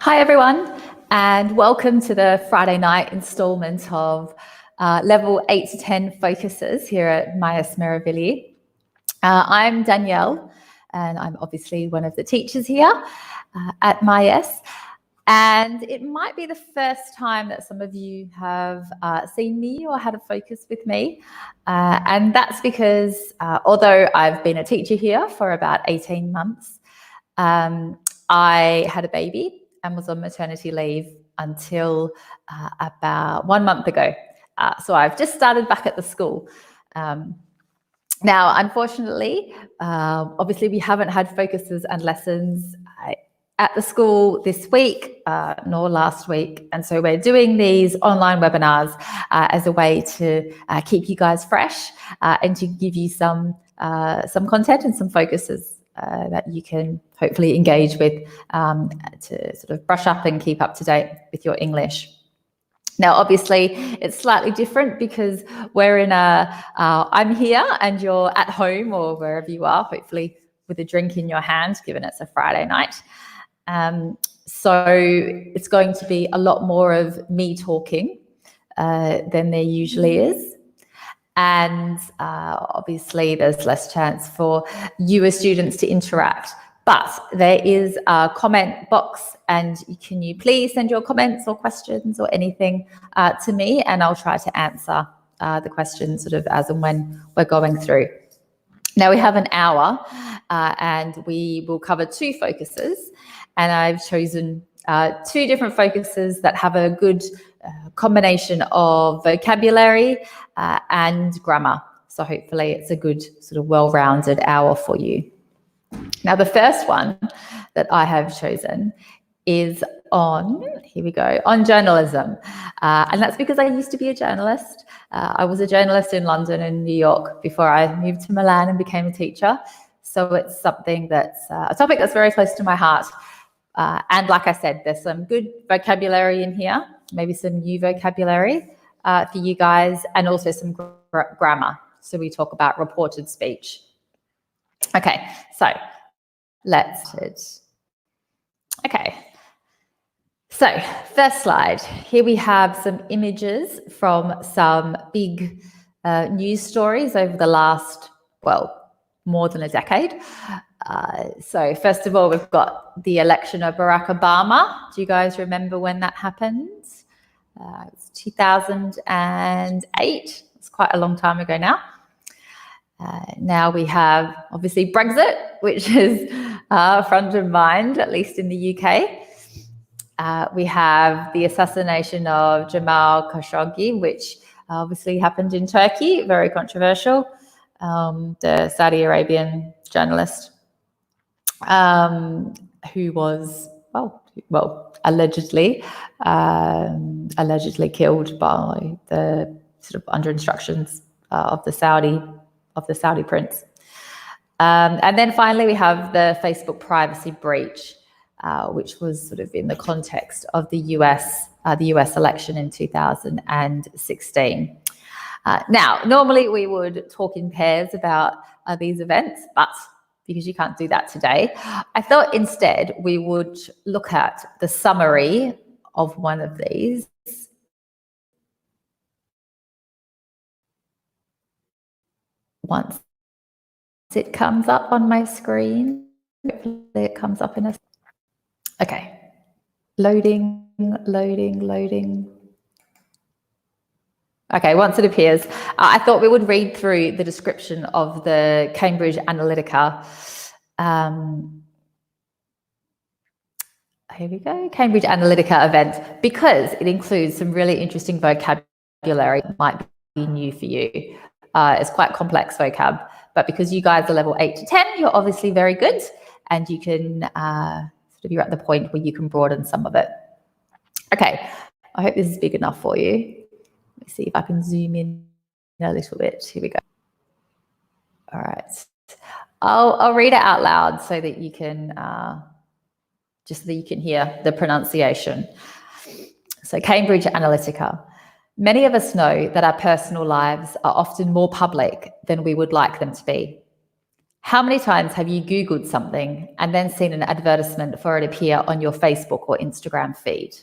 Hi everyone, and welcome to the Friday night installment of level 8 to 10 focuses here at Myas Miravilli. I'm Danielle, and I'm obviously one of the teachers here at Myas. And it might be the first time that some of you have seen me or had a focus with me. And that's because although I've been a teacher here for about 18 months, I had a baby and was on maternity leave until about 1 month ago. So I've just started back at the school. Now, unfortunately, obviously we haven't had focuses and lessons at the school this week, nor last week. And so we're doing these online webinars as a way to keep you guys fresh and to give you some content and some focuses that you can hopefully engage with to sort of brush up and keep up to date with your English. Now, obviously, it's slightly different because we're in I'm here and you're at home or wherever you are, hopefully with a drink in your hand, given it's a Friday night. So it's going to be a lot more of me talking than there usually is. And obviously there's less chance for you as students to interact. But there is a comment box, and can you please send your comments or questions or anything to me, and I'll try to answer the questions sort of as and when we're going through. Now we have an hour and we will cover 2 focuses, and I've chosen 2 different focuses that have a good combination of vocabulary and grammar. So hopefully it's a good sort of well-rounded hour for you. Now the first one that I have chosen is on journalism. And that's because I used to be a journalist. I was a journalist in London and New York before I moved to Milan and became a teacher. So it's something that's a topic that's very close to my heart. And like I said, there's some good vocabulary in here, maybe some new vocabulary for you guys, and also some grammar. So we talk about reported speech. Okay, so okay. So first slide, here we have some images from some big news stories over the last, more than a decade. So first of all, we've got the election of Barack Obama. Do you guys remember when that happened? It's 2008. It's quite a long time ago now. Now we have obviously Brexit, which is front of mind, at least in the UK. We have the assassination of Jamal Khashoggi, which obviously happened in Turkey, very controversial. The Saudi Arabian journalist who was, allegedly killed by the sort of under instructions of the Saudi prince. And then finally, we have the Facebook privacy breach, which was sort of in the context of the US election in 2016. Now, normally we would talk in pairs about these events, but because you can't do that today, I thought instead we would look at the summary of one of these. Once it comes up on my screen, hopefully it comes up in a... Okay, loading. Okay, once it appears, I thought we would read through the description of the Cambridge Analytica. Here we go, Cambridge Analytica event, because it includes some really interesting vocabulary that might be new for you. It's quite complex vocab, but because you guys are level 8 to 10, you're obviously very good, and you can you're at the point where you can broaden some of it. Okay, I hope this is big enough for you. Let me see if I can zoom in a little bit. Here we go. All right, I'll read it out loud so that you can hear the pronunciation. So Cambridge Analytica. Many of us know that our personal lives are often more public than we would like them to be. How many times have you Googled something and then seen an advertisement for it appear on your Facebook or Instagram feed?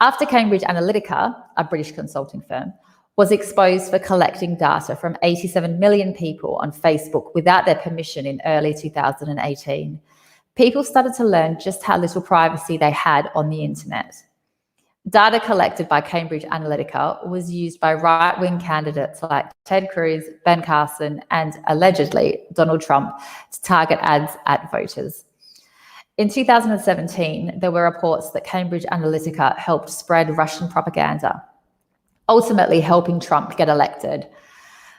After Cambridge Analytica, a British consulting firm, was exposed for collecting data from 87 million people on Facebook without their permission in early 2018, people started to learn just how little privacy they had on the internet. Data collected by Cambridge Analytica was used by right-wing candidates like Ted Cruz, Ben Carson, and allegedly Donald Trump to target ads at voters. In 2017, there were reports that Cambridge Analytica helped spread Russian propaganda, ultimately helping Trump get elected.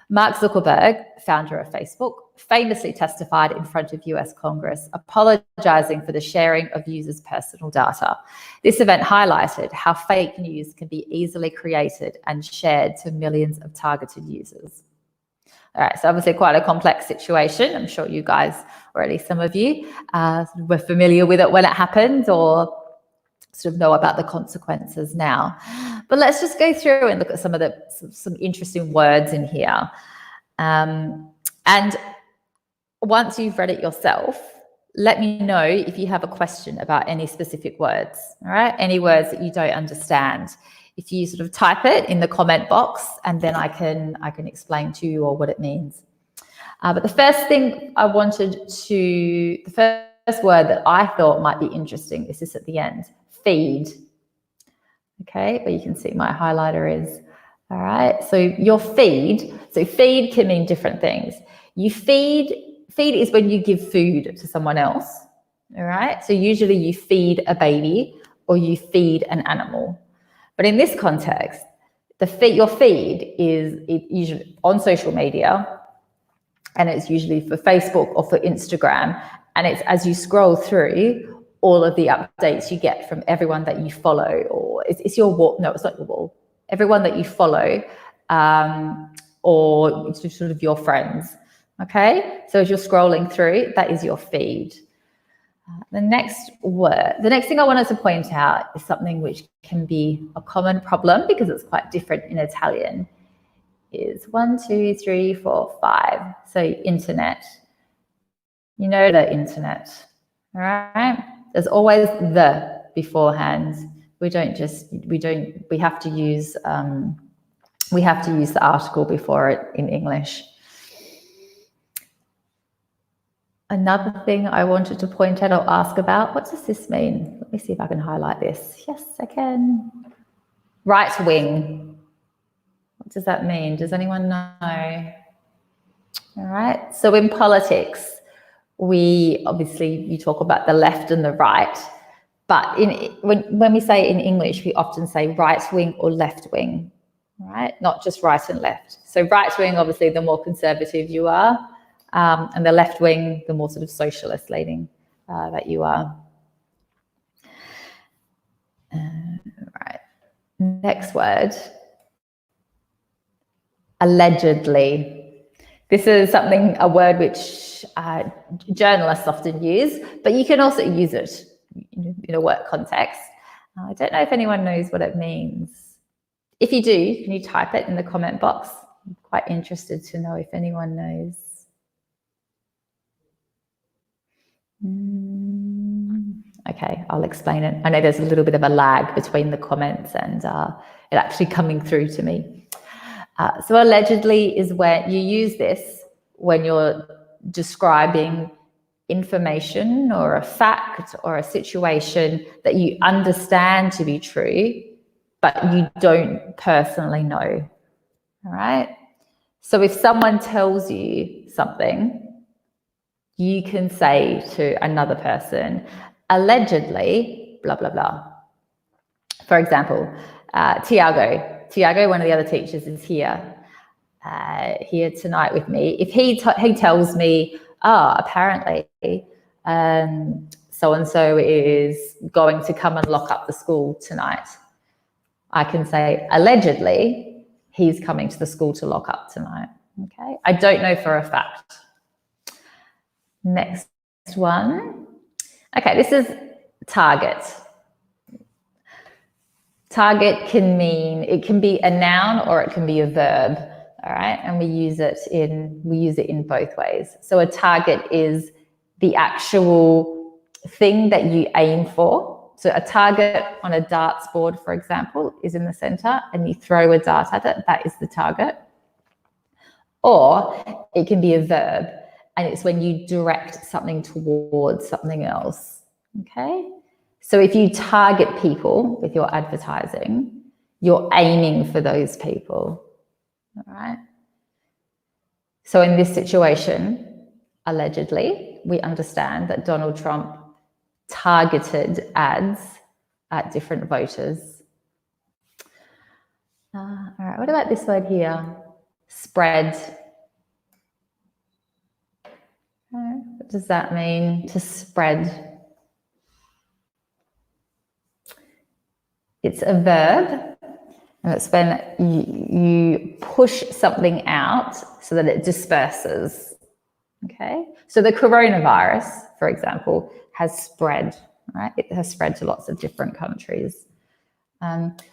Mark Zuckerberg, founder of Facebook, famously testified in front of US Congress, apologizing for the sharing of users' personal data. This event highlighted how fake news can be easily created and shared to millions of targeted users. All right, so obviously quite a complex situation. I'm sure you guys, or at least some of you, were familiar with it when it happened or sort of know about the consequences now. But let's just go through and look at some of some interesting words in here. And once you've read it yourself, let me know if you have a question about any specific words, all right? Any words that you don't understand. If you sort of type it in the comment box, and then I can explain to you all what it means. But the first thing the first word that I thought might be interesting is this at the end, feed. Okay, but you can see my highlighter is, all right, so your feed, so feed can mean different things. Feed is when you give food to someone else, all right? So usually you feed a baby or you feed an animal. But in this context, your feed is usually on social media, and it's usually for Facebook or for Instagram. And it's as you scroll through all of the updates you get from everyone that you follow, or it's your wall. No, it's not your wall. Everyone that you follow, or sort of your friends. Okay, so as you're scrolling through, that is your feed. The next thing I wanted to point out is something which can be a common problem because it's quite different in Italian. Is 1, 2, 3, 4, 5. So internet. You know the internet, all right? There's always the beforehand. We have to use the article before it in English. Another thing I wanted to point out or ask about, what does this mean? Let me see if I can highlight this. Yes, I can. Right wing. What does that mean? Does anyone know? All right. So in politics, you talk about the left and the right, but when we say in English, we often say right wing or left wing, right? Not just right and left. So right wing, obviously, the more conservative you are, and the left wing, the more sort of socialist leaning that you are. Right. Next word. Allegedly. This is a word which journalists often use, but you can also use it in a work context. I don't know if anyone knows what it means. If you do, can you type it in the comment box? I'm quite interested to know if anyone knows. Okay, I'll explain it. I know there's a little bit of a lag between the comments and it actually coming through to me. So allegedly is where you use this when you're describing information or a fact or a situation that you understand to be true, but you don't personally know. All right? So if someone tells you something, you can say to another person, allegedly, blah, blah, blah. For example, Tiago, one of the other teachers, is here tonight with me. If he tells me, apparently so-and-so is going to come and lock up the school tonight, I can say, allegedly, he's coming to the school to lock up tonight. Okay, I don't know for a fact. Next one. Okay, this is target. Target can be a noun or it can be a verb. all right? And we use it in both ways. So a target is the actual thing that you aim for. So a target on a darts board, for example, is in the center, and you throw a dart at it, that is the target. Or it can be a verb, and it's when you direct something towards something else, okay? So if you target people with your advertising, you're aiming for those people, all right? So in this situation, allegedly, we understand that Donald Trump targeted ads at different voters. All right, what about this word here? Spread. What does that mean, to spread? It's a verb, and it's when you push something out so that it disperses, okay? So the coronavirus, for example, has spread, right? It has spread to lots of different countries.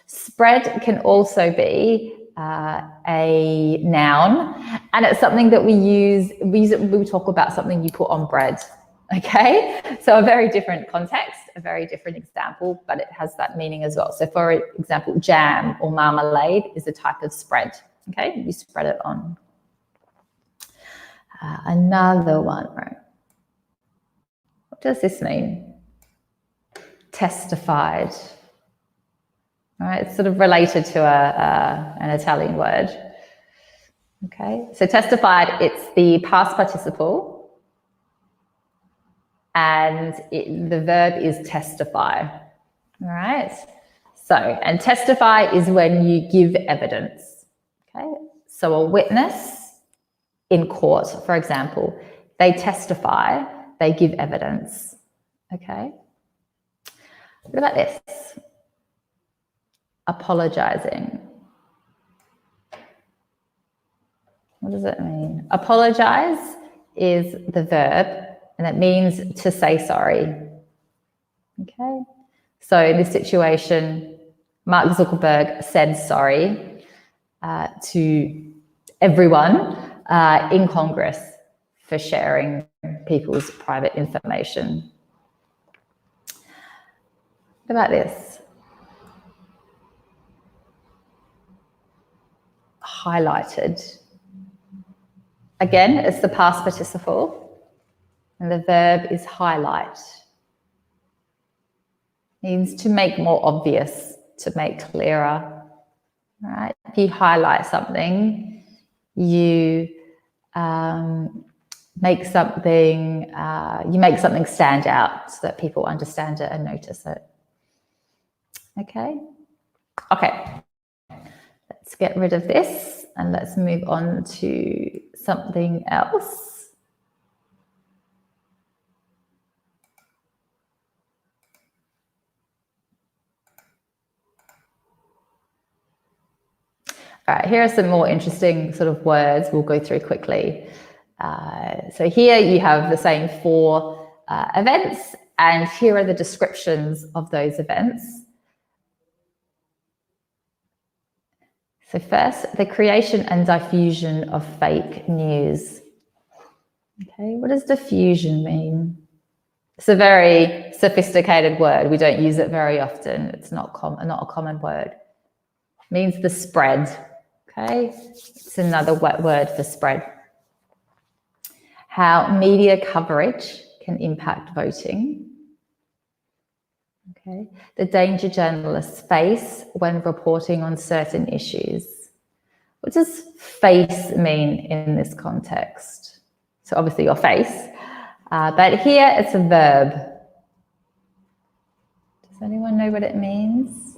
Spread can also be a noun, and it's something that we talk about something you put on bread, okay? So a very different context, a very different example, but it has that meaning as well. So for example, jam or marmalade is a type of spread, okay? You spread it on. Another one, right? What does this mean? Testified. All right, it's sort of related to an Italian word. Okay, so testified, it's the past participle, and the verb is testify. All right, so, and testify is when you give evidence. Okay, so a witness in court, for example, they testify, they give evidence. Okay, what about this? Apologizing. What does it mean? Apologize is the verb, and it means to say sorry. Okay. So in this situation, Mark Zuckerberg said sorry to everyone in Congress for sharing people's private information. What about this? Highlighted. Again, it's the past participle, and the verb is highlight. Means to make more obvious, to make clearer. All right? If you highlight something, you make something stand out so that people understand it and notice it. Okay. Okay. Let's get rid of this and let's move on to something else. All right, here are some more interesting sort of words we'll go through quickly. So here you have the same 4 events, and here are the descriptions of those events. So first, the creation and diffusion of fake news. Okay, what does diffusion mean? It's a very sophisticated word. We don't use it very often. It's not a common word. It means the spread. Okay, it's another word for spread. How media coverage can impact voting. Okay, the danger journalists face when reporting on certain issues. What does face mean in this context? So obviously your face, but here it's a verb. Does anyone know what it means?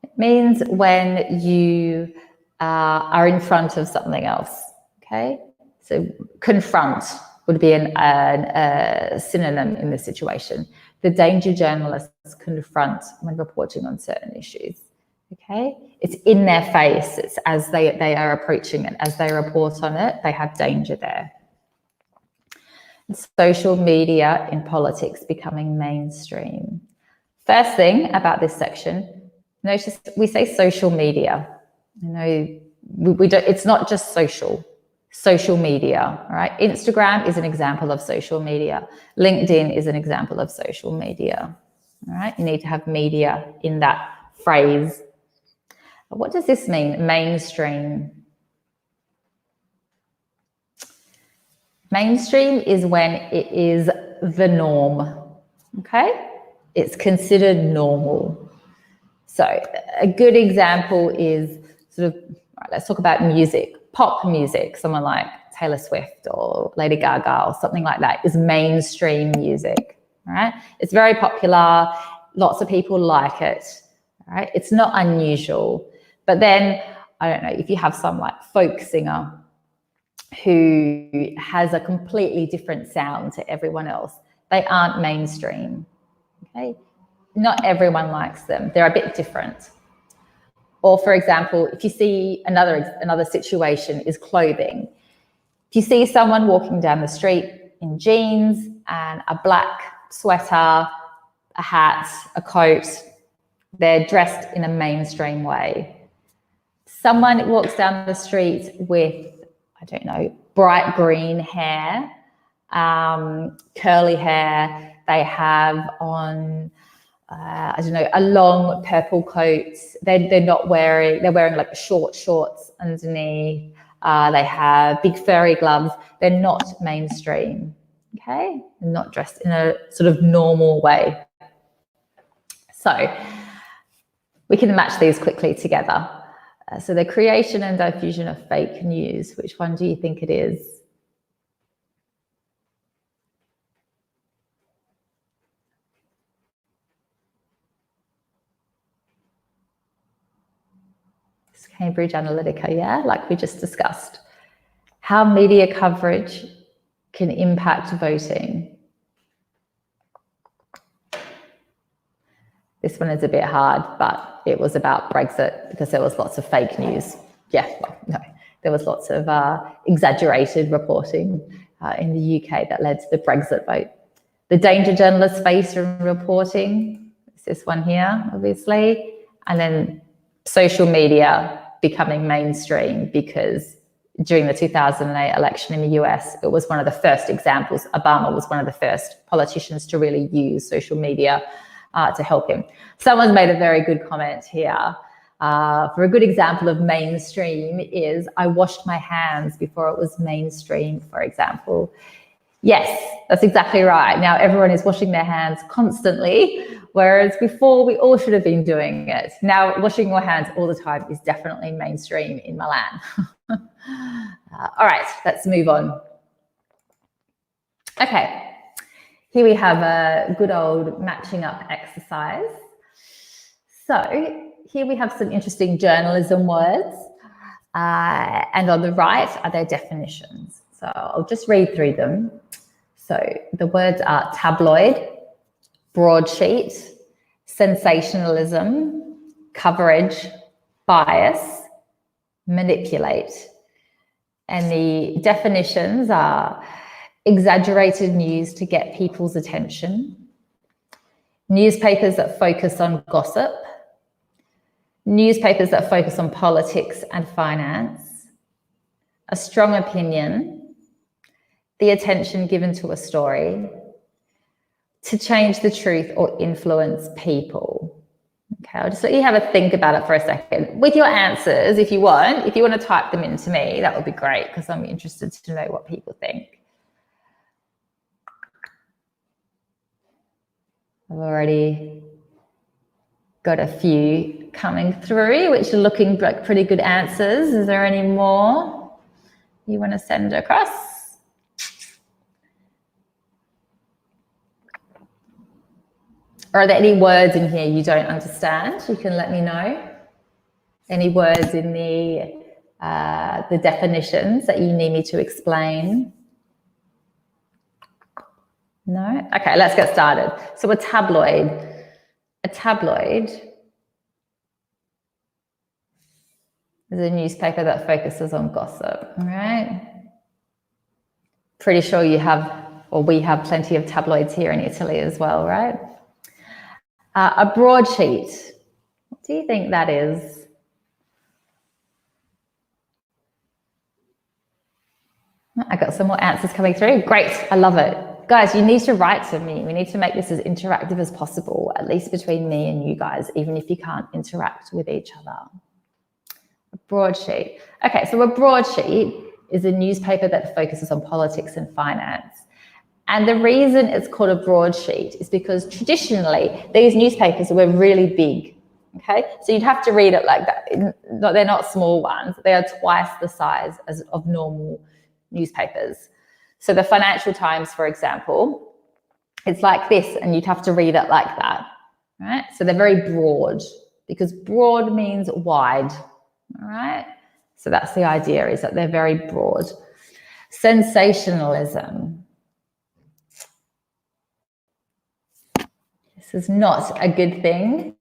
It means when you are in front of something else, okay? So confront would be a synonym in this situation. The danger journalists confront when reporting on certain issues, okay? It's in their face. It's as they are approaching it, as they report on it, they have danger there. Social media in politics becoming mainstream. First thing about this section, Notice we say social media. You know, we don't, it's not just social media, right? Instagram is an example of social media. LinkedIn is an example of social media, all right? You need to have media in that phrase. What does this mean? Mainstream. Mainstream is when it is the norm, okay? It's considered normal. So a good example is sort of, right, let's talk about music. Pop music, someone like Taylor Swift or Lady Gaga or something like that is mainstream music, right? It's very popular. Lots of people like it, right? It's not unusual. But then, I don't know, if you have some like folk singer who has a completely different sound to everyone else, they aren't mainstream, okay? Not everyone likes them. They're a bit different. Or for example, if you see another situation is clothing. If you see someone walking down the street in jeans and a black sweater, a hat, a coat, they're dressed in a mainstream way. Someone walks down the street with, I don't know, bright green hair, curly hair, they have on I don't know, a long purple coat. They're wearing like short shorts underneath. They have big furry gloves. They're not mainstream, okay? They're not dressed in a sort of normal way. So we can match these quickly together. So the creation and diffusion of fake news, which one do you think it is? Cambridge Analytica, yeah, like we just discussed. How media coverage can impact voting. This one is a bit hard, but it was about Brexit because there was lots of fake news. Yeah, well, no, there was lots of exaggerated reporting in the UK that led to the Brexit vote. The danger journalists face from reporting, it's this one here, obviously, and then social media becoming mainstream because during the 2008 election in the US, it was one of the first examples. Obama was one of the first politicians to really use social media to help him. Someone's made a very good comment here. For a good example of mainstream is I washed my hands before it was mainstream, for example. Yes, that's exactly right. Now everyone is washing their hands constantly, whereas before we all should have been doing it. Now washing your hands all the time is definitely mainstream in Milan. All right, let's move on. Okay, here we have a good old matching up exercise. So here we have some interesting journalism words, and on the right are their definitions. So I'll just read through them. So the words are tabloid, broadsheet, sensationalism, coverage, bias, manipulate. And the definitions are exaggerated news to get people's attention, newspapers that focus on gossip, newspapers that focus on politics and finance, a strong opinion, the attention given to a story, to change the truth or influence people. Okay, I'll just let you have a think about it for a second. With your answers, if you want to type them into me, that would be great because I'm interested to know what people think. I've already got a few coming through, which are looking like pretty good answers. Is there any more you want to send across? Or are there any words in here you don't understand? You can let me know. Any words in the definitions that you need me to explain? No? Okay, let's get started. So a tabloid is a newspaper that focuses on gossip, all right? Pretty sure you have, or we have plenty of tabloids here in Italy as well, right? A broadsheet. do you think that is? I got some more answers coming through. Great, I love it. Guys, you need to write to me. We need to make this as interactive as possible, at least between me and you guys, even if you can't interact with each other. A broadsheet. Okay, so a broadsheet is a newspaper that focuses on politics and finance. And the reason it's called a broadsheet is because traditionally these newspapers were really big. Okay, so you'd have to read it like that. They're not small ones. They are twice the size of normal newspapers. So the Financial Times, for example, it's like this, and you'd have to read it like that, right? So they're very broad, because broad means wide, all right? So that's the idea, is that they're very broad. Sensationalism. This is not a good thing.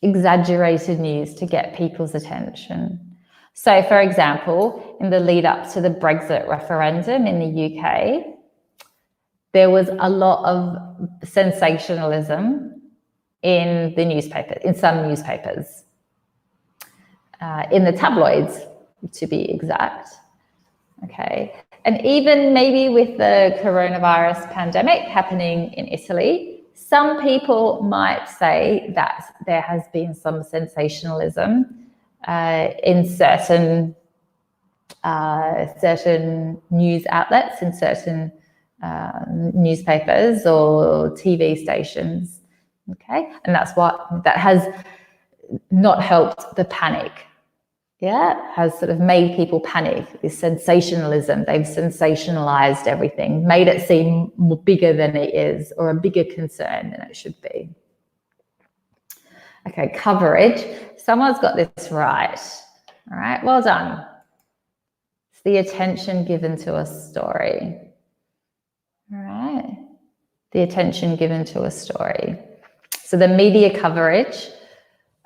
Exaggerated news to get people's attention. So, for example, in the lead up to the Brexit referendum in the UK, there was a lot of sensationalism in the newspaper, in some newspapers, in the tabloids, to be exact. Okay, and even maybe with the coronavirus pandemic happening in Italy, some people might say that there has been some sensationalism in certain news outlets, in certain newspapers or TV stations. Okay, and that has not helped the panic. Yeah, has sort of made people panic. This sensationalism, they've sensationalized everything, made it seem more bigger than it is, or a bigger concern than it should be. Okay, coverage. Someone's got this right. All right, well done. It's the attention given to a story. All right, the attention given to a story. So the media coverage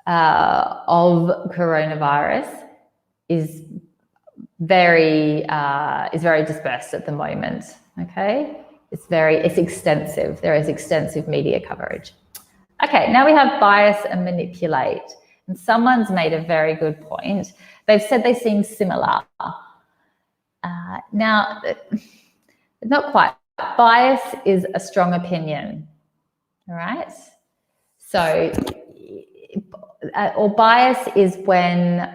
of coronavirus is very dispersed at the moment. Okay, it's extensive. There is extensive media coverage. Okay, now we have bias and manipulate. And someone's made a very good point. They've said they seem similar. Now, not quite. Bias is a strong opinion. All right. So, or bias is when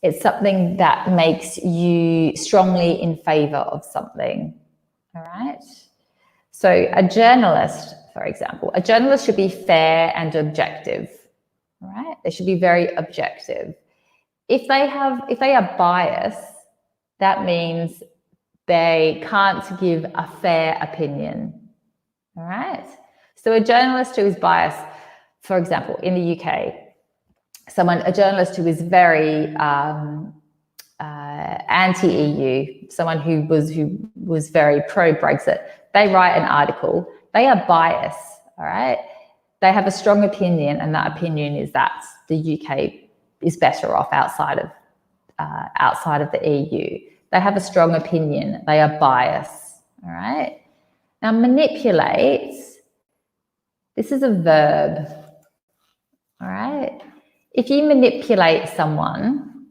it's something that makes you strongly in favor of something. All right. So a journalist, for example, a journalist should be fair and objective. All right. They should be very objective. If they are biased, that means they can't give a fair opinion. All right. So a journalist who is biased, for example, in the UK, a journalist who is very anti-EU, someone who was very pro-Brexit, they write an article, they are biased, all right? They have a strong opinion, and that opinion is that the UK is better off outside of the EU. They have a strong opinion, they are biased, all right? Now, manipulate, this is a verb, all right? If you manipulate someone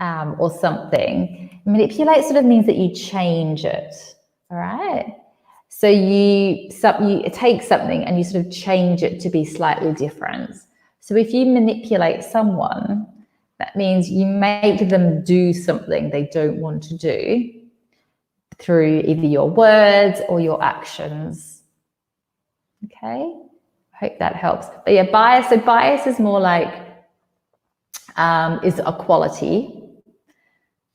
or something, manipulate sort of means that you change it, all right? So you take something and you sort of change it to be slightly different. So if you manipulate someone, that means you make them do something they don't want to do through either your words or your actions. Okay? I hope that helps. But yeah, bias. So bias is more like, is a quality.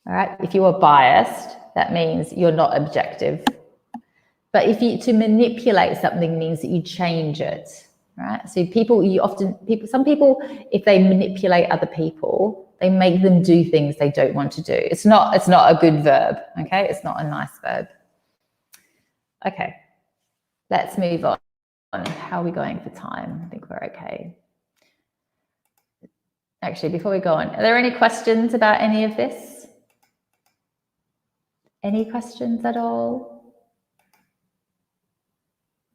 All right. If you are biased, that means you're not objective. But to manipulate something means that you change it. Right. So some people, if they manipulate other people, they make them do things they don't want to do. It's not a good verb. Okay. It's not a nice verb. Okay. Let's move on. How are we going for time? I think we're okay. Actually, before we go on, are there any questions about any of this? Any questions at all?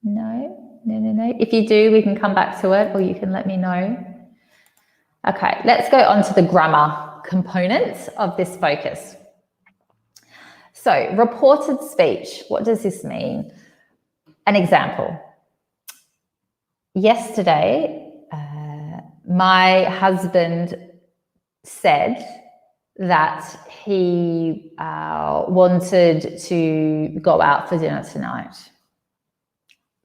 No. know. If you do, we can come back to it, or you can let me know. Okay, let's go on to the grammar components of this focus. So, reported speech, what does this mean? An example. Yesterday, my husband said that he wanted to go out for dinner tonight.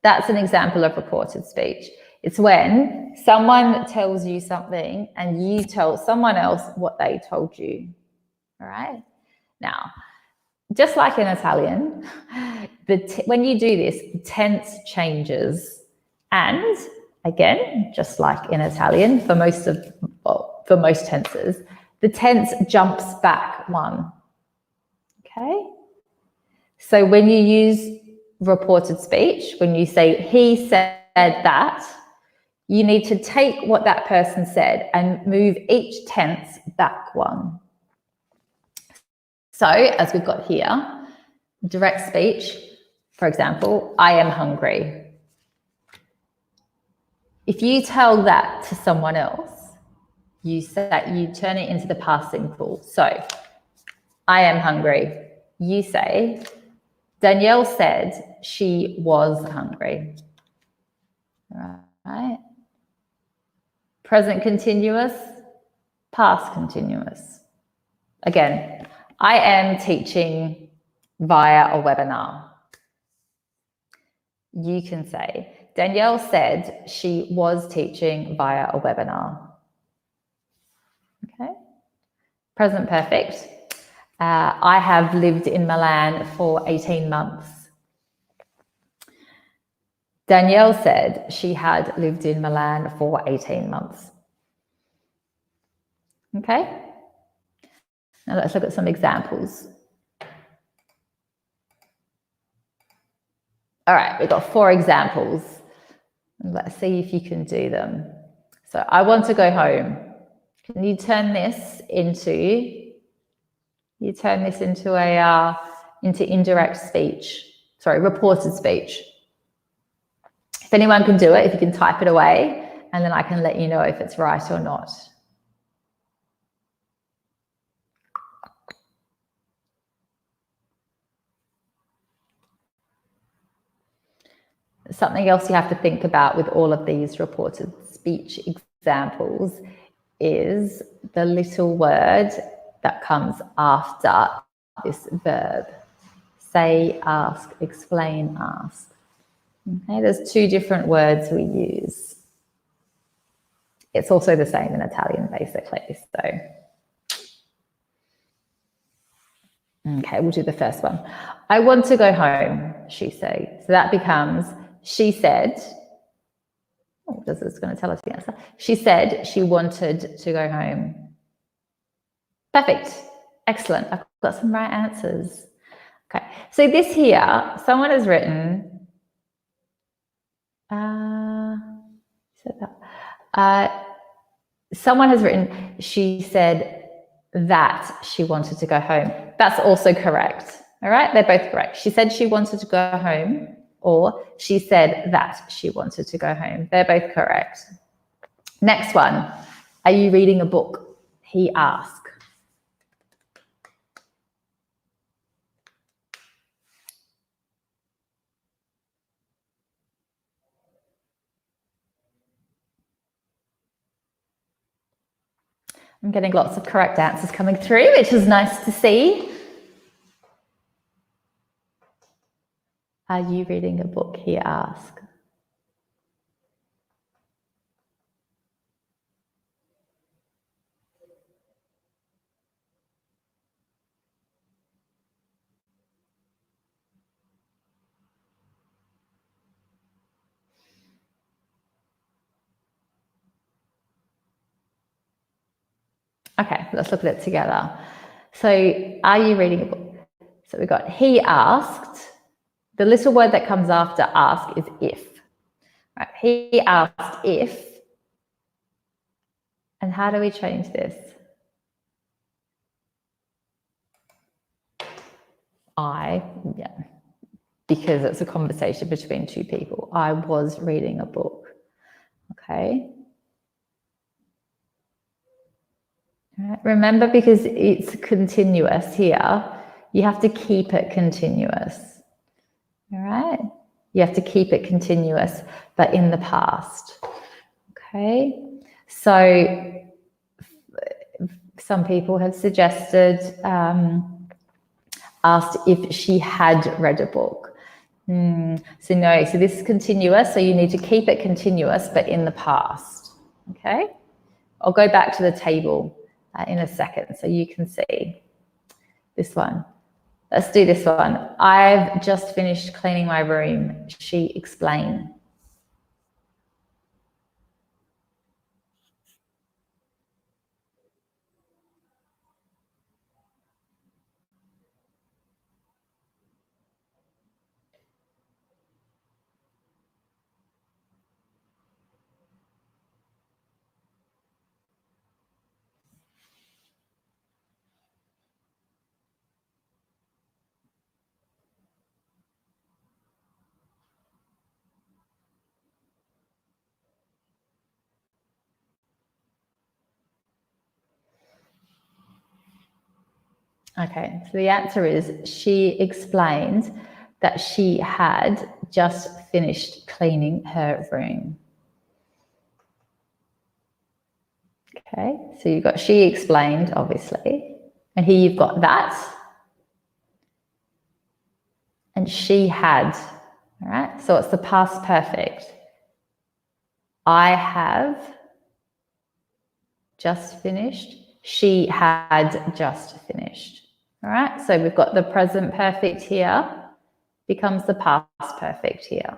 That's an example of reported speech. It's when someone tells you something and you tell someone else what they told you. All right? Now, just like in Italian, when you do this, the tense changes. And again, just like in Italian, for most tenses, the tense jumps back one. Okay? So when you use reported speech, when you say he said that, you need to take what that person said and move each tense back one. So as we've got here, direct speech, for example, I am hungry. If you tell that to someone else, you turn it into the past simple. So I am hungry. You say, Danielle said she was hungry. All right. Present continuous, past continuous. Again, I am teaching via a webinar. You can say, Danielle said she was teaching via a webinar. Okay. Present perfect. I have lived in Milan for 18 months. Danielle said she had lived in Milan for 18 months. Okay. Now let's look at some examples. All right, we've got 4 examples. Let's see if you can do them. So I want to go home. Can you turn this into into indirect speech? Sorry, reported speech. If anyone can do it, if you can type it away, and then I can let you know if it's right or not. Something else you have to think about with all of these reported speech examples is the little word that comes after this verb. Say, ask, explain, ask. Okay, there's 2 different words we use. It's also the same in Italian, basically. So, okay, we'll do the first one. I want to go home, she said. So that becomes, she said, it's going to tell us the answer. She said she wanted to go home. Perfect. Excellent. I've got some right answers. Okay. So this here, someone has written, someone has written, she said that she wanted to go home. That's also correct. All right. They're both correct. She said she wanted to go home, or she said that she wanted to go home. They're both correct. Next one. Are you reading a book? He asked. I'm getting lots of correct answers coming through, which is nice to see. Are you reading a book? He asked. Okay, let's look at it together. So, are you reading a book? So we've got he asked. The little word that comes after ask is if. Right, he asked if. And how do we change this? because it's a conversation between two people. I was reading a book. Okay. All right. Remember, because it's continuous here, you have to keep it continuous. All right. You have to keep it continuous, but in the past. Okay. So some people have suggested, asked if she had read a book. So no, so this is continuous, so you need to keep it continuous, but in the past. Okay. I'll go back to the table in a second so you can see this one. Let's do this one. I've just finished cleaning my room, she explained. Okay, so the answer is she explained that she had just finished cleaning her room. Okay, so you've got she explained, obviously, and here you've got that, and she had, all right? So it's the past perfect. I have just finished. She had just finished. All right, so we've got the present perfect here, becomes the past perfect here.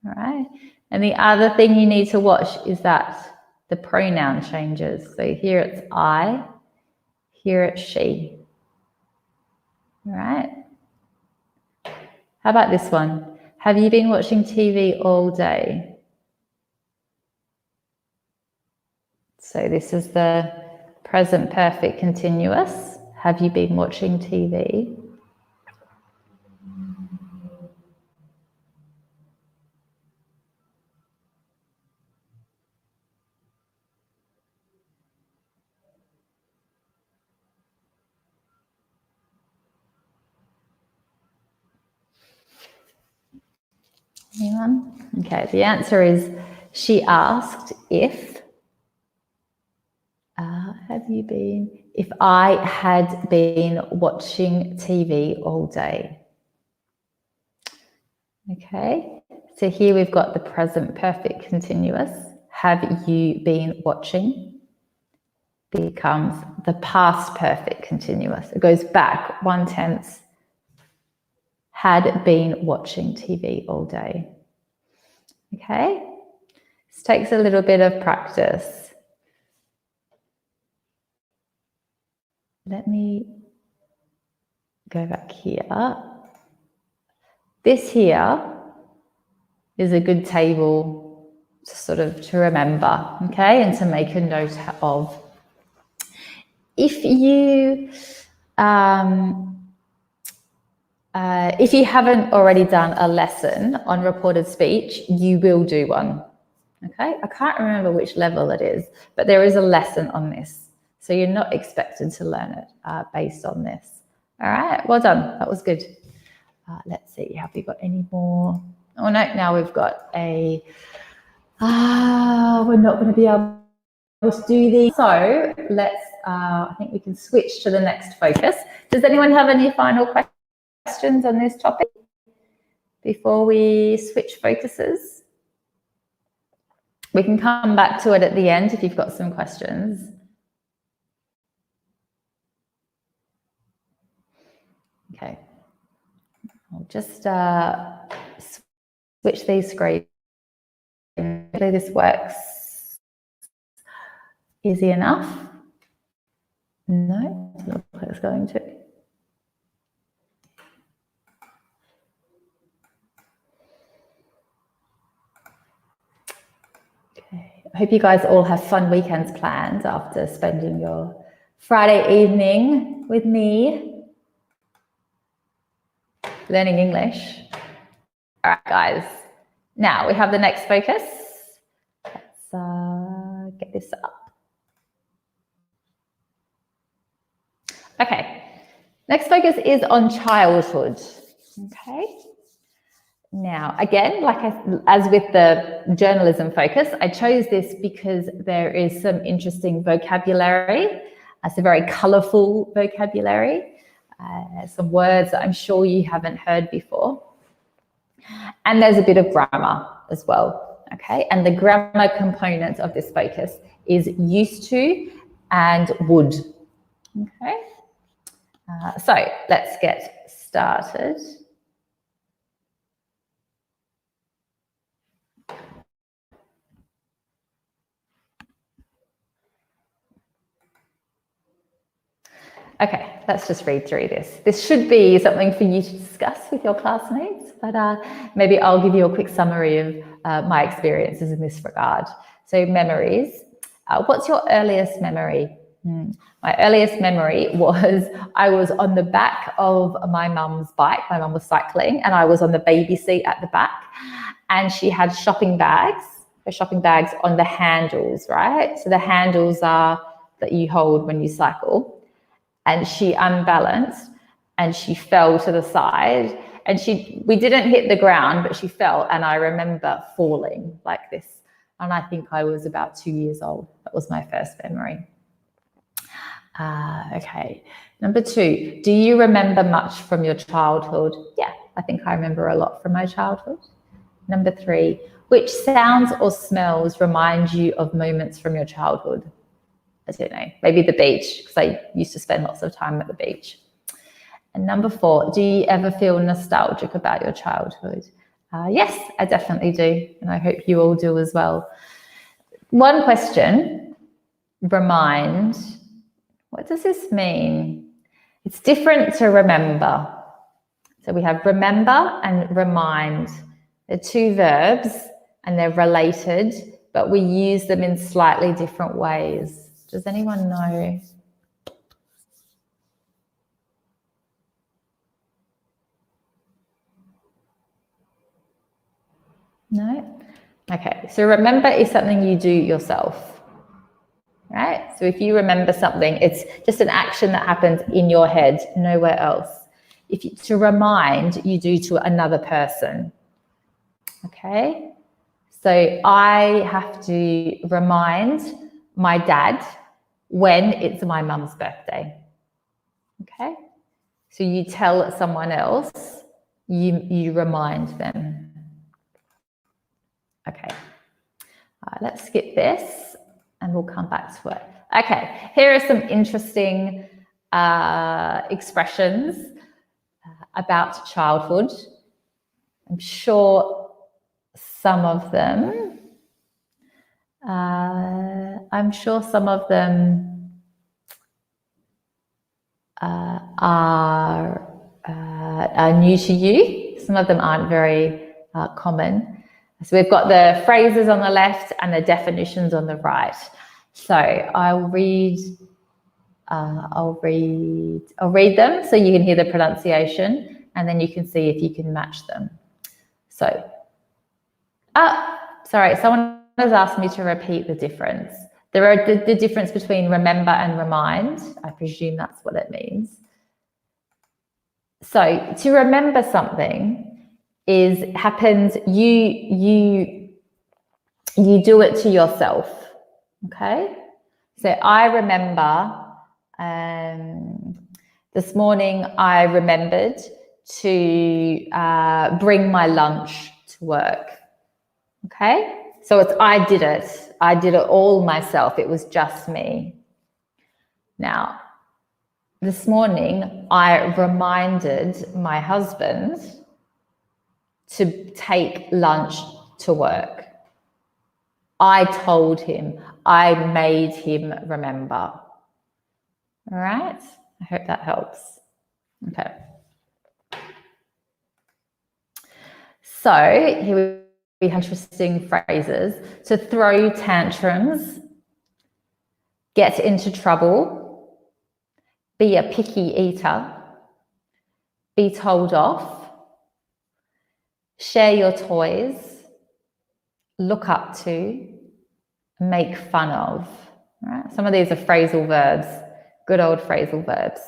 All right, and the other thing you need to watch is that the pronoun changes. So here it's I, here it's she. All right. How about this one? Have you been watching TV all day? So this is the present perfect continuous. Have you been watching TV? Anyone? Okay, the answer is she asked if, if I had been watching TV all day. Okay, so here we've got the present perfect continuous. Have you been watching? Becomes the past perfect continuous. It goes back 1/10. Had been watching TV all day. Okay, this takes a little bit of practice. Let me go back here. This here is a good table to sort of to remember, okay, and to make a note of. If you haven't already done a lesson on reported speech, you will do one. Okay, I can't remember which level it is, but there is a lesson on this. So you're not expected to learn it based on this. All right, well done. That was good. Let's see, have we got any more? Oh no, now we've got a, we're not going to be able to do these. So let's, I think we can switch to the next focus. Does anyone have any final questions on this topic before we switch focuses? We can come back to it at the end if you've got some questions. Okay, I'll just switch these screens. Hopefully this works easy enough. No, it looks like it's going to. Okay, I hope you guys all have fun weekends planned after spending your Friday evening with me. learning English. All right, guys. Now we have the next focus. Let's get this up. Okay, next focus is on childhood. Okay. Now, again, as with the journalism focus, I chose this because there is some interesting vocabulary. It's a very colourful vocabulary. Some words that I'm sure you haven't heard before. And there's a bit of grammar as well, okay? And the grammar component of this focus is used to and would, okay? So let's get started. Okay, let's just read through this. This should be something for you to discuss with your classmates, but maybe I'll give you a quick summary of my experiences in this regard. So memories. What's your earliest memory? My earliest memory was I was on the back of my mum's bike. My mum was cycling and I was on the baby seat at the back, and she had shopping bags, her shopping bags on the handles, right? So the handles are that you hold when you cycle. And she unbalanced and she fell to the side, and we didn't hit the ground, but she fell, and I remember falling like this. And I think I was about 2 years old. That was my first memory. Okay, number 2, do you remember much from your childhood? Yeah, I think I remember a lot from my childhood. Number 3, which sounds or smells remind you of moments from your childhood? I don't know, maybe the beach, because I used to spend lots of time at the beach. And number 4, do you ever feel nostalgic about your childhood? Yes, I definitely do, and I hope you all do as well. One question, remind. What does this mean? It's different to remember. So we have remember and remind. They're 2 verbs and they're related, but we use them in slightly different ways. Does anyone know? No? Okay, so remember is something you do yourself, right? So if you remember something, it's just an action that happens in your head, nowhere else. To remind, you do to another person, okay? So I have to remind my dad when it's my mum's birthday, okay? So you tell someone else, you remind them. Okay, let's skip this and we'll come back to it. Okay, here are some interesting expressions about childhood. I'm sure some of them are new to you. Some of them aren't very common. So we've got the phrases on the left and the definitions on the right. So I'll read them so you can hear the pronunciation, and then you can see if you can match them. So, sorry, someone has asked me to repeat the difference. There are the difference between remember and remind. I presume that's what it means. So to remember something happens, you do it to yourself, okay? So I remember this morning I remembered to bring my lunch to work, okay? So I did it all myself. It was just me. Now, this morning I reminded my husband to take lunch to work. I told him, I made him remember. All right, I hope that helps. Okay. So here we have interesting phrases. To throw tantrums, get into trouble, be a picky eater, be told off, share your toys, look up to, make fun of. Right? Some of these are phrasal verbs, good old phrasal verbs.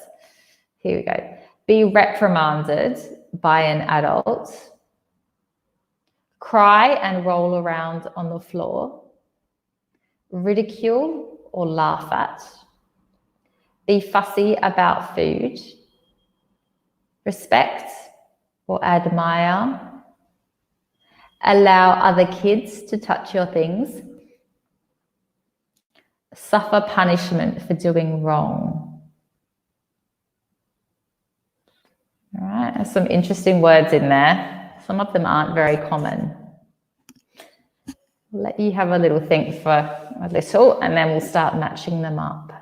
Here we go. Be reprimanded by an adult, cry and roll around on the floor, ridicule or laugh at, be fussy about food, respect or admire, allow other kids to touch your things, suffer punishment for doing wrong. All right, there's some interesting words in there. Some of them aren't very common. I'll let you have a little think for a little, and then we'll start matching them up.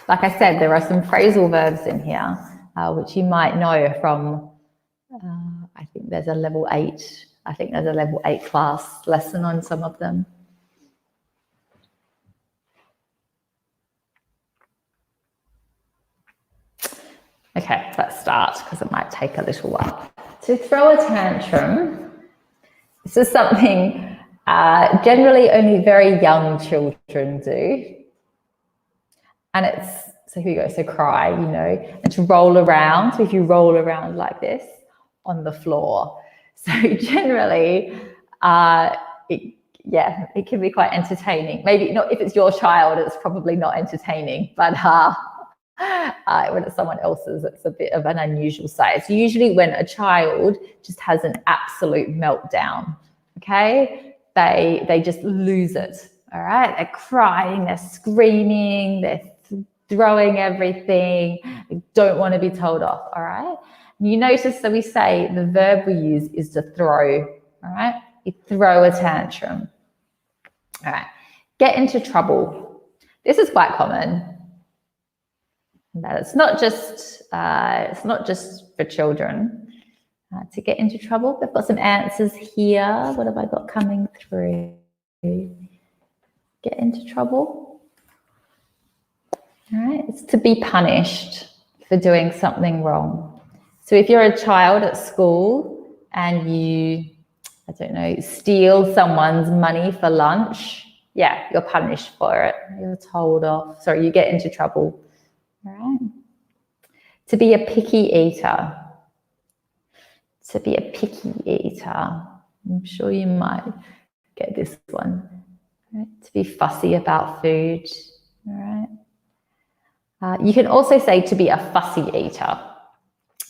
Like I said, there are some phrasal verbs in here, which you might know from, I think there's a level 8. I think there's a level 8 class lesson on some of them. Okay, let's start because it might take a little while. To throw a tantrum, this is something generally only very young children do. And it's, so here we go, so cry, you know, and to roll around. So if you roll around like this on the floor. So generally, it can be quite entertaining. Maybe not if it's your child, it's probably not entertaining, but when it's someone else's, it's a bit of an unusual sight. It's usually when a child just has an absolute meltdown, okay? They just lose it, all right? They're crying, they're screaming, they're throwing everything, they don't want to be told off, all right? And you notice that we say the verb we use is to throw, all right? You throw a tantrum, all right? Get into trouble. This is quite common. But it's not just for children. To get into trouble, I've got some answers here. What have I got coming through? Get into trouble. All right, it's to be punished for doing something wrong. So if you're a child at school and you, I don't know, steal someone's money for lunch, yeah, you're punished for it. You're told off. Sorry, you get into trouble. All right. To be a picky eater. To be a picky eater. I'm sure you might get this one. All right. To be fussy about food. All right. You can also say to be a fussy eater.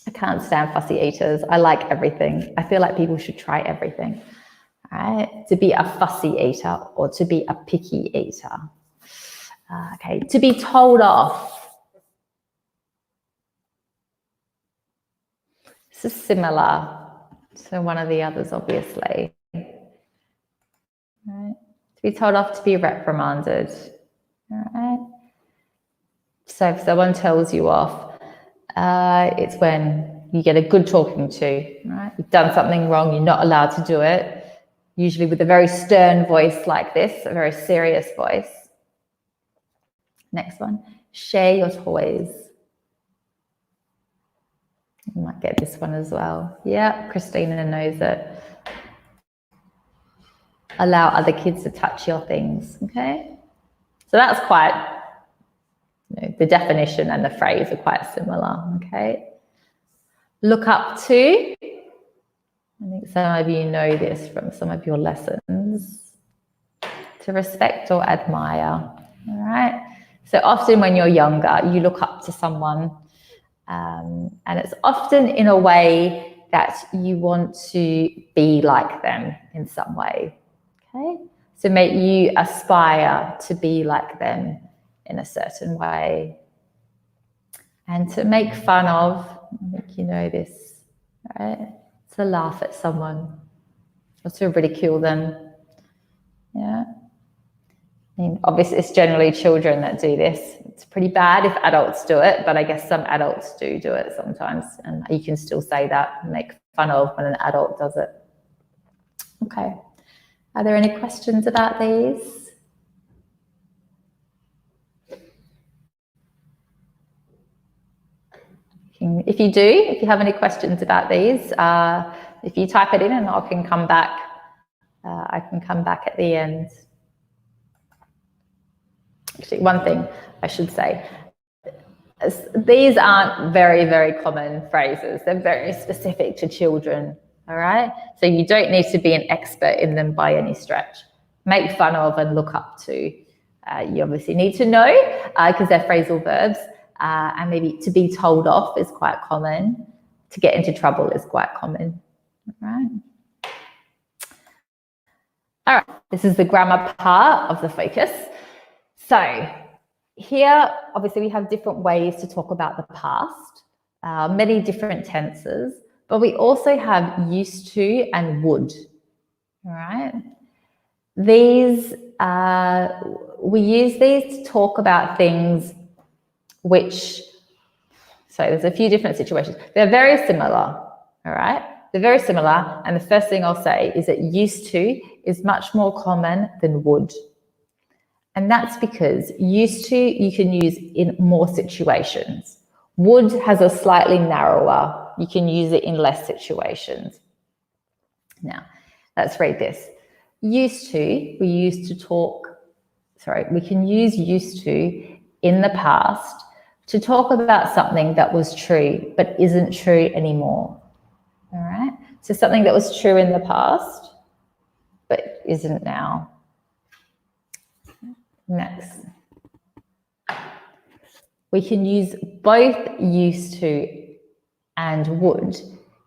I can't stand fussy eaters. I like everything. I feel like people should try everything. All right. To be a fussy eater or to be a picky eater. Okay. To be told off. This is similar to one of the others, obviously. All right. To be told off, to be reprimanded. All right. So if someone tells you off, it's when you get a good talking to. Right? You've done something wrong, you're not allowed to do it. Usually with a very stern voice like this, a very serious voice. Next one, share your toys. You might get this one as well. Yeah, Christina knows it. Allow other kids to touch your things, okay? So that's quite, the definition and the phrase are quite similar, okay? Look up to. I think some of you know this from some of your lessons. To respect or admire, all right? So often when you're younger, you look up to someone and it's often in a way that you want to be like them in some way, okay? So may you aspire to be like them in a certain way. And to make fun of, I think you know this, right? To laugh at someone or to ridicule them, yeah? I mean, obviously, it's generally children that do this. It's pretty bad if adults do it, but I guess some adults do it sometimes, and you can still say that and make fun of when an adult does it. Okay. Are there any questions about these? If you have any questions about these, if you type it in and I can come back at the end. Actually, one thing I should say, these aren't very, very common phrases. They're very specific to children, all right? So you don't need to be an expert in them by any stretch. Make fun of and look up to. You obviously need to know because they're phrasal verbs, and maybe to be told off is quite common. To get into trouble is quite common, all right? All right, this is the grammar part of the focus. So here, obviously, we have different ways to talk about the past, many different tenses, but we also have used to and would, all right? These, we use these to talk about things which, so there's a few different situations. They're very similar, all right? They're very similar, and the first thing I'll say is that used to is much more common than would. And that's because used to you can use in more situations. Would has a slightly narrower, you can use it in less situations. Now, let's read this. Used to, we can use used to in the past to talk about something that was true but isn't true anymore. All right? So something that was true in the past but isn't now. Next. We can use both used to and would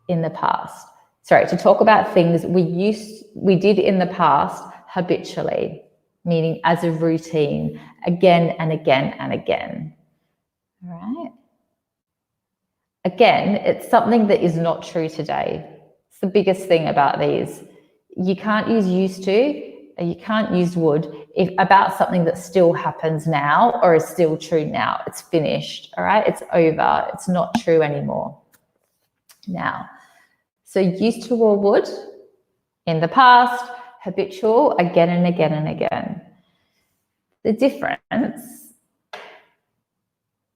in the past. Sorry, to talk about things we did in the past habitually, meaning as a routine, again and again and again. All right? Again, it's something that is not true today. It's the biggest thing about these. You can't use used to, you can't use would if about something that still happens now or is still true now. It's finished, all right? It's over. It's not true anymore. Now, so used to or would in the past, habitual, again and again and again. The difference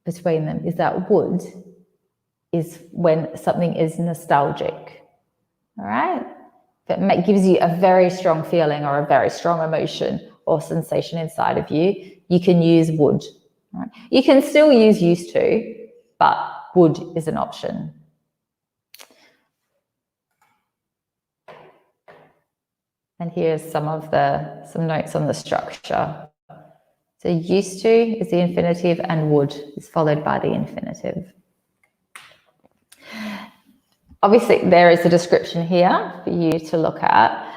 between them is that would is when something is nostalgic, all right? That gives you a very strong feeling or a very strong emotion or sensation inside of you, you can use would. Right? You can still use used to, but would is an option. And here's some notes on the structure. So used to is the infinitive and would is followed by the infinitive. Obviously, there is a description here for you to look at.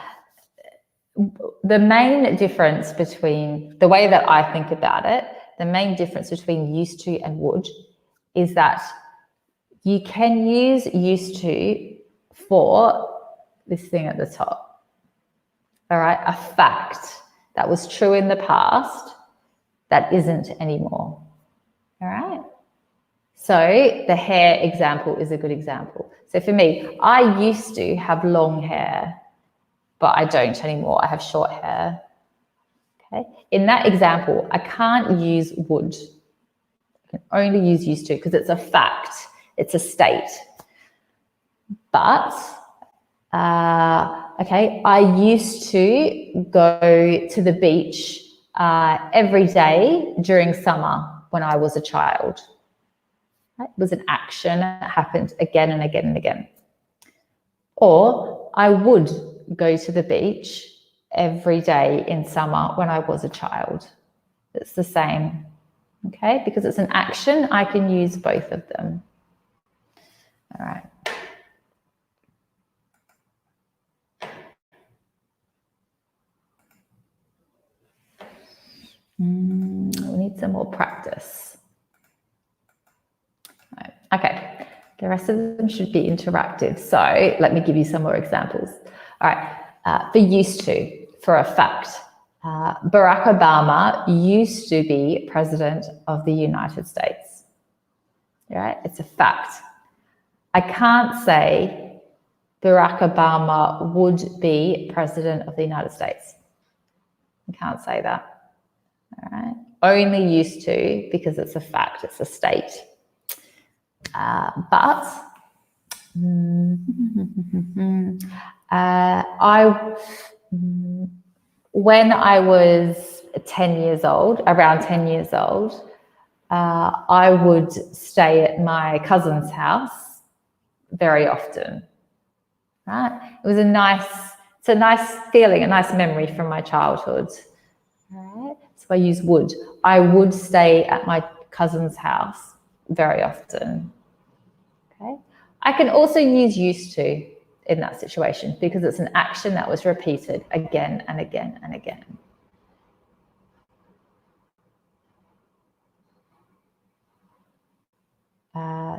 The main difference between, the way that I think about it, the main difference between used to and would is that you can use used to for this thing at the top. All right, a fact that was true in the past that isn't anymore. All right. So the hair example is a good example. So for me, I used to have long hair, but I don't anymore. I have short hair. Okay. In that example, I can't use would. I can only use used to because it's a fact. It's a state. But, okay, I used to go to the beach every day during summer when I was a child. It was an action that happened again and again and again. Or I would go to the beach every day in summer when I was a child. It's the same, okay? Because it's an action, I can use both of them. All right. We need some more practice. Okay, the rest of them should be interactive. So let me give you some more examples. All right, for used to, for a fact, Barack Obama used to be president of the United States. Right? It's a fact. I can't say Barack Obama would be president of the United States. I can't say that. All right? Only used to, because it's a fact, it's a state. When I was 10 years old, around 10 years old, I would stay at my cousin's house very often. Right? It was a nice feeling, a nice memory from my childhood. Right? So I use would. I would stay at my cousin's house very often. Okay. I can also use used to in that situation because it's an action that was repeated again and again and again.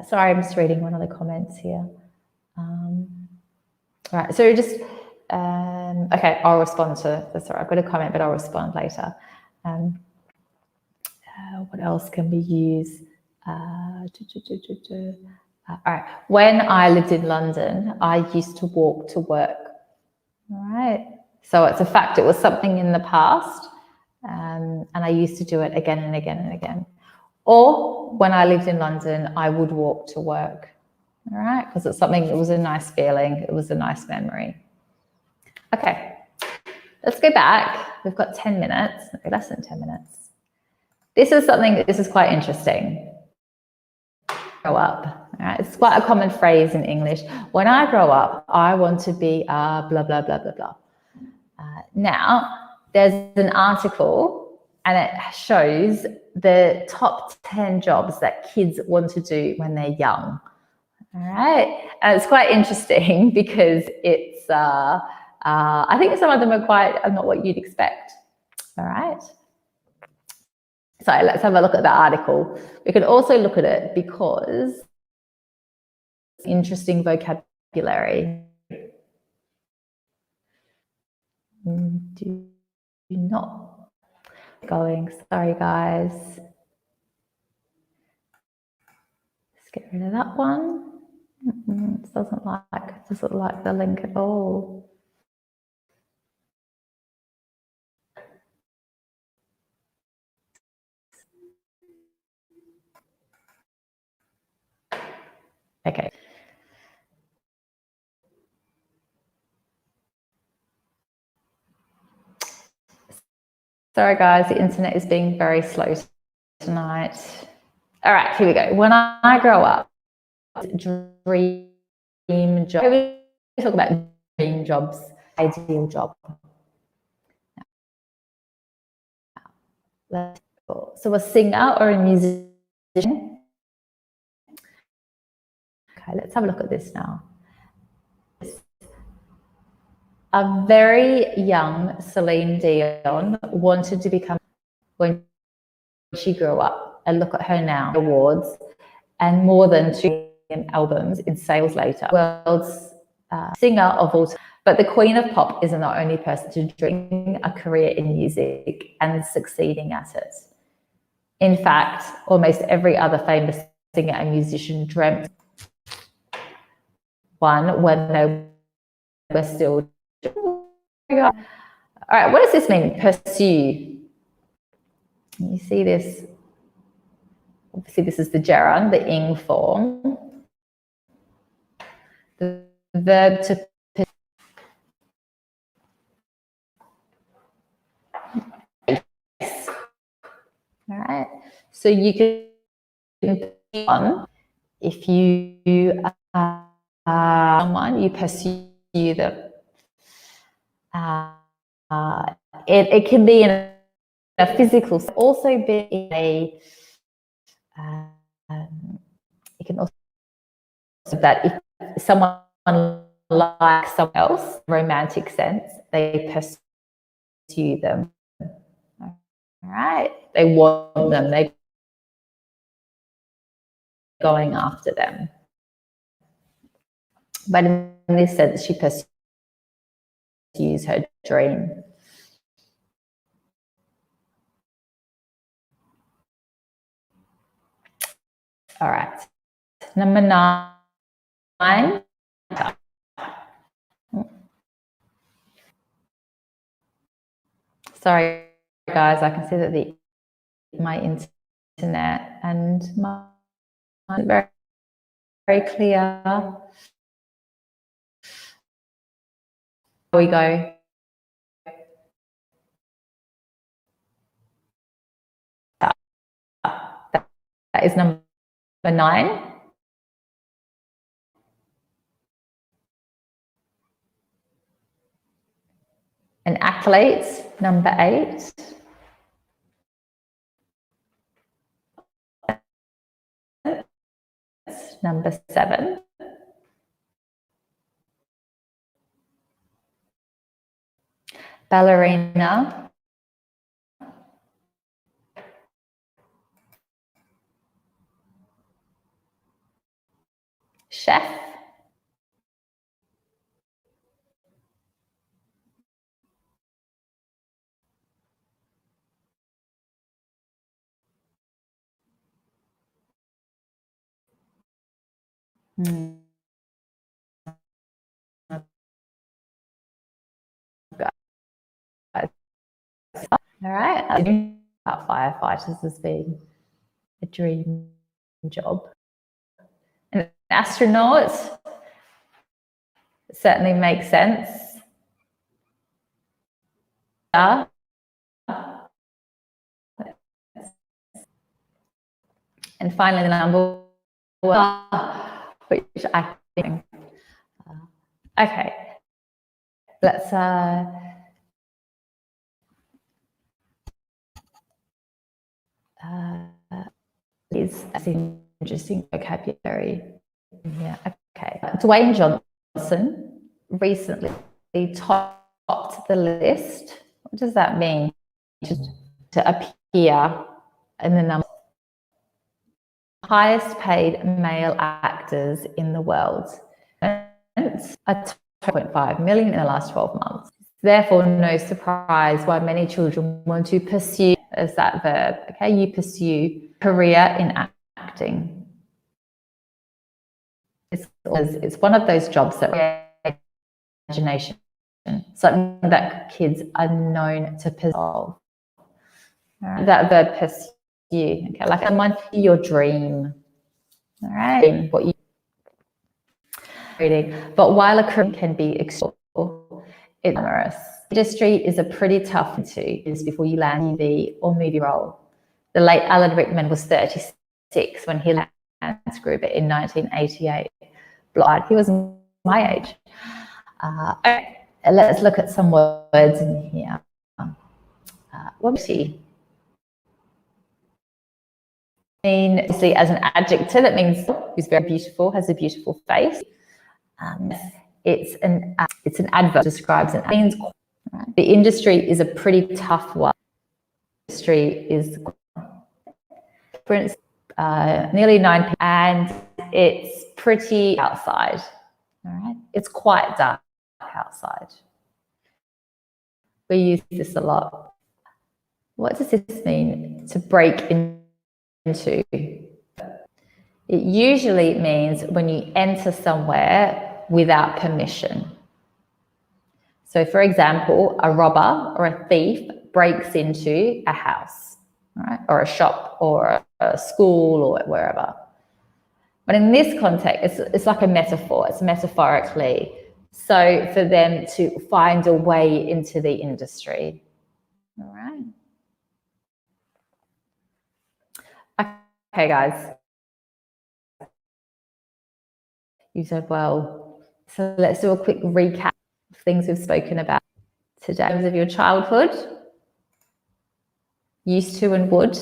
Sorry, I'm just reading one of the comments here. All right, so just, okay, I'll respond to this. Sorry, I've got a comment, but I'll respond later. What else can we use? All right, when I lived in London, I used to walk to work. All right, so it's a fact, it was something in the past, and I used to do it again and again and again. Or when I lived in London, I would walk to work. All right, because it's something, it was a nice feeling, it was a nice memory. Okay, let's go back. We've got 10 minutes, less than 10 minutes. This is something, this is quite interesting. Grow up, all right? It's quite a common phrase in English. When I grow up, I want to be blah, blah, blah, blah, blah. Now, there's an article and it shows the top 10 jobs that kids want to do when they're young. All right, and it's quite interesting because it's, I think some of them are not what you'd expect. All right. So let's have a look at the article. We can also look at it because interesting vocabulary. Do not going. Sorry, guys. Let's get rid of that one. It doesn't like the link at all. Okay. Sorry, guys, the internet is being very slow tonight. All right, here we go. When I grow up, dream job. We talk about dream jobs, ideal job. So a singer or a musician. Okay, let's have a look at this now. A very young Celine Dion wanted to become when she grew up, and look at her now, awards and more than 2 million albums in sales later. World's singer of all time. But the queen of pop isn't the only person to dream a career in music and succeeding at it. In fact, almost every other famous singer and musician dreamt one when they were still. All right, what does this mean? Pursue. You see this? Obviously, this is the gerund, the ing form. The verb to pursue. All right, so you can on if you someone, you pursue them. It can be in a physical, also be in a. It can also that if someone likes someone else, romantic sense, they pursue them. All right, they want them. They're going after them. But in this sense, she pursues her dream. All right. Number 9. Sorry, guys, I can see that my internet and my very, very clear. Here we go. That is number 9. And accolades, number 8. Number 7. Ballerina. Chef. All right. I think about firefighters as being a dream job. An astronaut certainly makes sense. And finally, the number 1, which I think. Okay. Let's is interesting vocabulary. Yeah. Okay. Dwayne Johnson recently topped the list. What does that mean? To appear in the number highest paid male actors in the world. A 2.5 million in the last 12 months. Therefore, no surprise why many children want to pursue, as that verb, okay, you pursue career in acting. It's one of those jobs that imagination, something that kids are known to pursue. Right. That verb pursue, okay, like someone your dream. All right, what you reading. But while a career can be extraordinary, it's glamorous. Industry is a pretty tough one to is before you land TV or movie role. The late Alan Rickman was 36 when he landed Dance Group in 1988. Blood, he was my age. Okay, let's look at some words in here. What was he? Obviously, as an adjective, that means he's very beautiful, has a beautiful face. It's an adverb, describes it. Means the industry is a pretty tough one. Industry is nearly 9 and it's pretty outside. All right, it's quite dark outside. We use this a lot. What does this mean? To break into. It usually means when you enter somewhere without permission. So, for example, a robber or a thief breaks into a house, right, or a shop or a school or wherever. But in this context, it's like a metaphor. It's metaphorically. So for them to find a way into the industry. All right. Okay, guys. You said well. So let's do a quick recap of things we've spoken about today. In terms of your childhood, used to and would.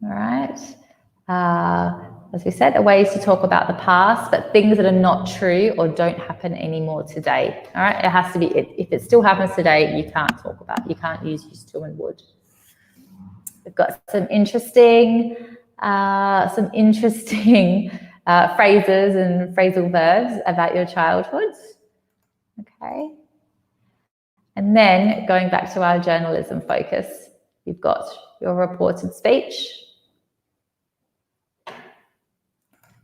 All right. As we said, ways to talk about the past, but things that are not true or don't happen anymore today. All right. It has to be, if it still happens today, you can't talk about it. You can't use used to and would. We've got some interesting phrases and phrasal verbs about your childhood. Okay. And then going back to our journalism focus, you've got your reported speech,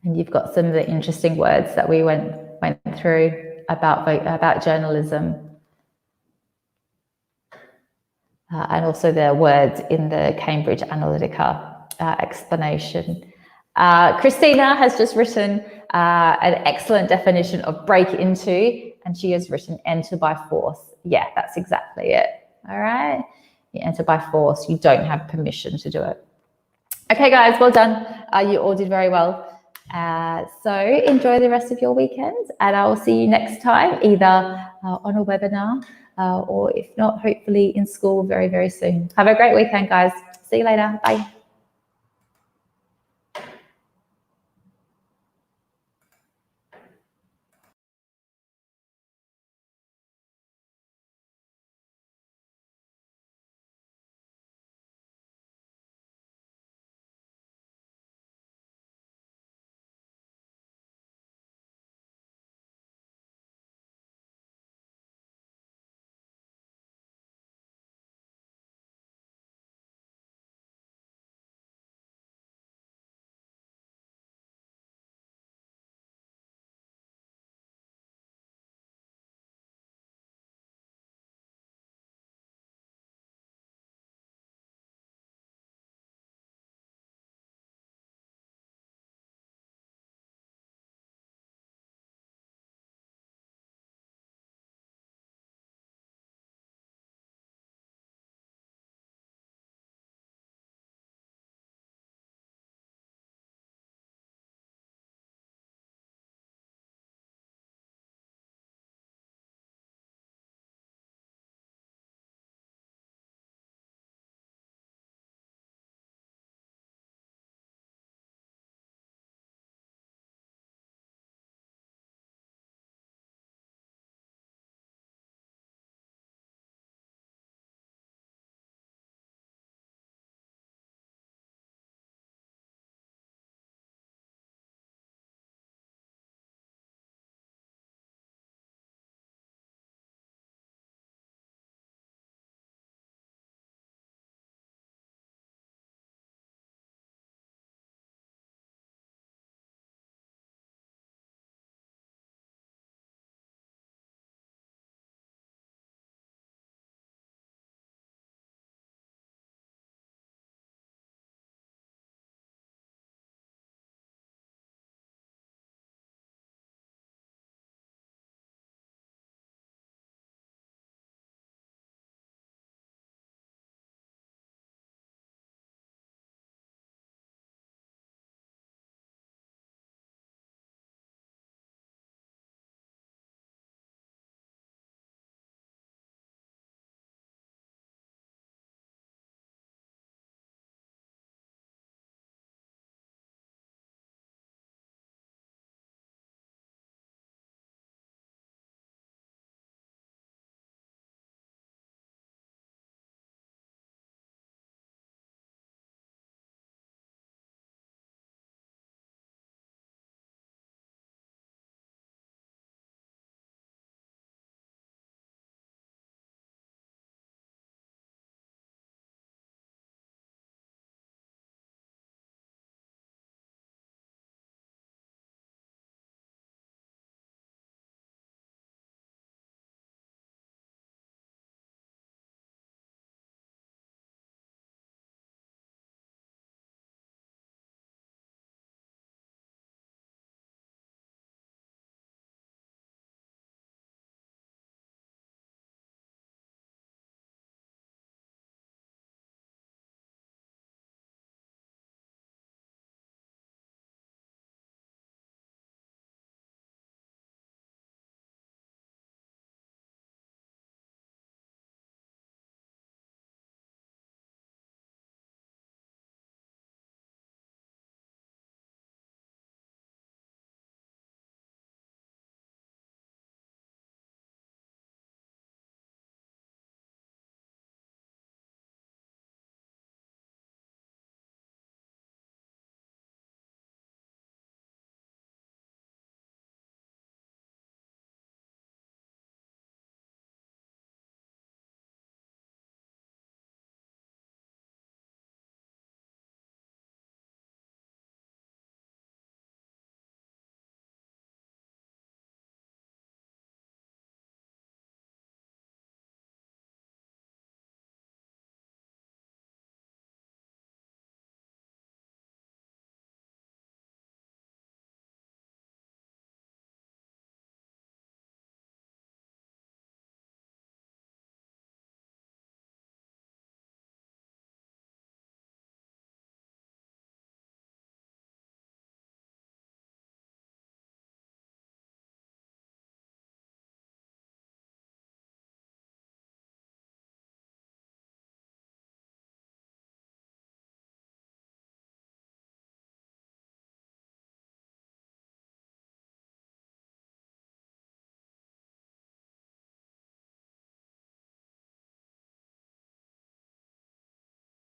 And you've got some of the interesting words that we went through about journalism. And also the words in the Cambridge Analytica explanation. Christina has just written an excellent definition of break into, and she has written enter by force. Yeah, that's exactly it. All right. You enter by force. You don't have permission to do it. Okay, guys, well done. You all did very well. So enjoy the rest of your weekend, and I will see you next time, either on a webinar or if not, hopefully in school very, very soon. Have a great weekend, guys. See you later. Bye.